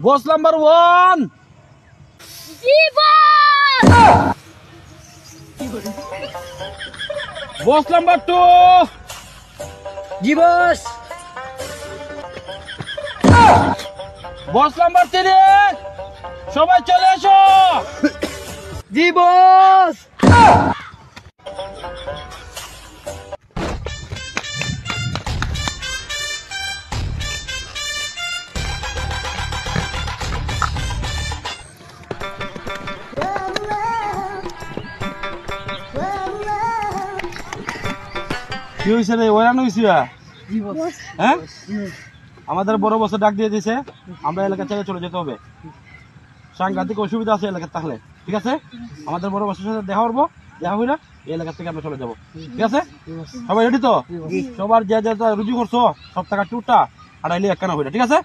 বস number 1 বস number 2 জি বস। বস number 3 সবাই চলে এসো। জি বস। কি হয়েছে রে? ওরান হয়েছি জি বস। হ্যাঁ, আমাদের বড় বস ডাক দিয়ে দিয়েছে, আমরা এলাকা ছেড়ে চলে যেতে হবে। সাংঘাতিক অসুবিধা আছে এলাকার, তাহলে ঠিক আছে আমাদের বড় বসের সাথে দেখা করবো, দেখা হইলে এই এলাকা থেকে আমরা চলে যাবো। ঠিক আছে সবাই রেডি তো? সবার যে যে রুজু করছো সব টাকা টুটা আর আইলে একখানা হইলে, ঠিক আছে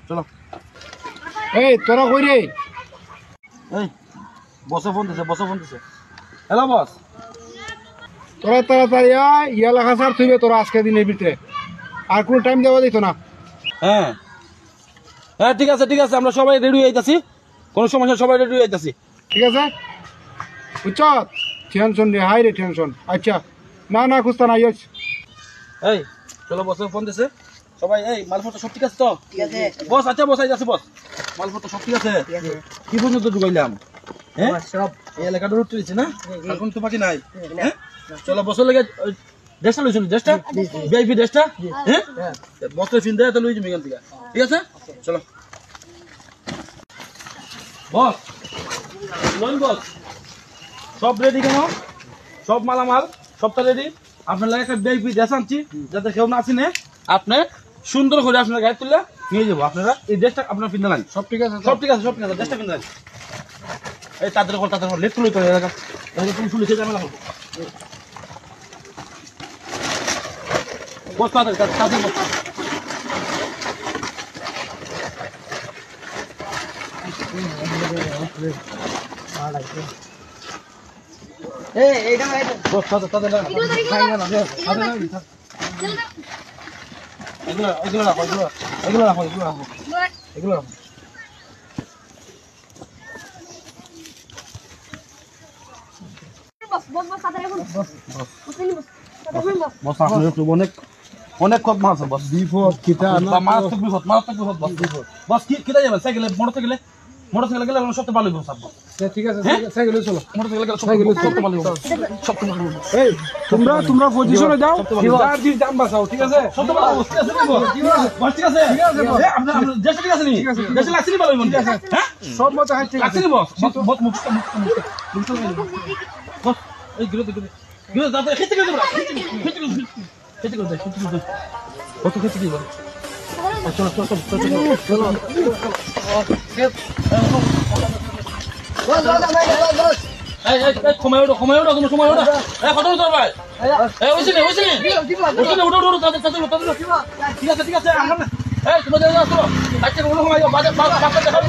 চলো। এই তোরা কই রে? এই বসে ফোন দিছে, বসে ফোন দিছে। Hello boss. তোরা তাড়াতাড়ি আয়, ইয়া লেখা স্যার থইবে তোরা আজকে দিনের ভিতরে, আর কোনো টাইম দেওয়া দিত না। হ্যাঁ হ্যাঁ ঠিক আছে ঠিক আছে, আমরা সবাই রেডি হয়ে যাচ্ছি, কোনো সমস্যা, সবাই রেডি হয়ে যাচ্ছি। ঠিক আছে বুঝছ? টেনশন রে, হাই রে টেনশন। আচ্ছা না না খুঁজতা না ইয়েস। এই চলো, বসে ফোন দিছে সবাই। এই মালপত্র সব ঠিক আছে তো? ঠিক আছে বস। আচ্ছা বস আই যাচ্ছে বস, মালপত্র সব ঠিক আছে? কি পর্যন্ত ঢুকাইলাম? হ্যাঁ সব এই এলাকাটা রুট চলেছে না, এখন তো বাকি নাই। হ্যাঁ চলো বসে লেগে ড্রেসটা লইছিল, ড্রেসটা ভিআইপি ড্রেসটা। হ্যাঁ বসে ফিন দেয় তো লই যাবি এখান থেকে, ঠিক আছে চলো। বস লোন বস সব রেডি কেন? সব মালামাল সবটা রেডি। আপনার লাগে একটা ভিআইপি ড্রেস আনছি, যাতে কেউ না চিনে, আপনি সুন্দর করে আপনার গায়ে তুললে নিয়ে যাবো। আপনারা এই ড্রেসটা আপনার পিন্ধে নেন। সব ঠিক আছে সব ঠিক আছে, সব ঠিক আছে, ড্রেসটা পিন্ধে নেন। এই তাদের ঘর তাদের ঘর লেট তুলে তো এলাকা তুমি শুনেছে ঝামেলা করবো। বস তাদের তাদের বস। এই এইটা এইটা বস তাদের তাদের এগুলো এগুলো রাখো, এগুলো এগুলো রাখো, এগুলো রাখো, এগুলো রাখো। বস আপনার একটু অনেক অনেক কত মাছ আছে বস। বিপদ কিটা না মারাত্মক বিপদ, মারাত্মক বিপদ বস। বস কি কিটা যাবেন? সাইকেলে, মোটরসাইকেলে? মোটরসাইকেলে গেলে সবচেয়ে ভালো বস। বস ঠিক আছে সাইকেলে চলো। মোটরসাইকেলে গেলে সবচেয়ে ভালো বস, সবচেয়ে ভালো বস। এই তোমরা পজিশনে যাও, যার দিন দাম বাঁচাও। ঠিক আছে সবচেয়ে ভালো বস, ঠিক আছে বস? বস ঠিক আছে, ঠিক আছে বস। আপনার আপনার দেশে ঠিক আছে নি? দেশে লাগছে নি ভালো বস? হ্যাঁ সব মতো হাই ঠিক আছে লাগছে নি বস? বস মুখ বস এই গিরো গিরো দাদা খেতে গেলে বস, খেতে গেলে খেতে গেলে খেতে গেলে কত খেতে গেলে। চলো চলো চলো চলো। এই সময় ওঠো, সময় ওঠো, তুমি সময় ওঠো। কত তোর ভাই? ওইছি নে ওইছি নে ওঠো ওঠো তাদের তাদের তাদের। ঠিক আছে ঠিক আছে, আমরা এই তোমাদের আসো আজকে কোনো সময় বাজার বাজার দেখাবো।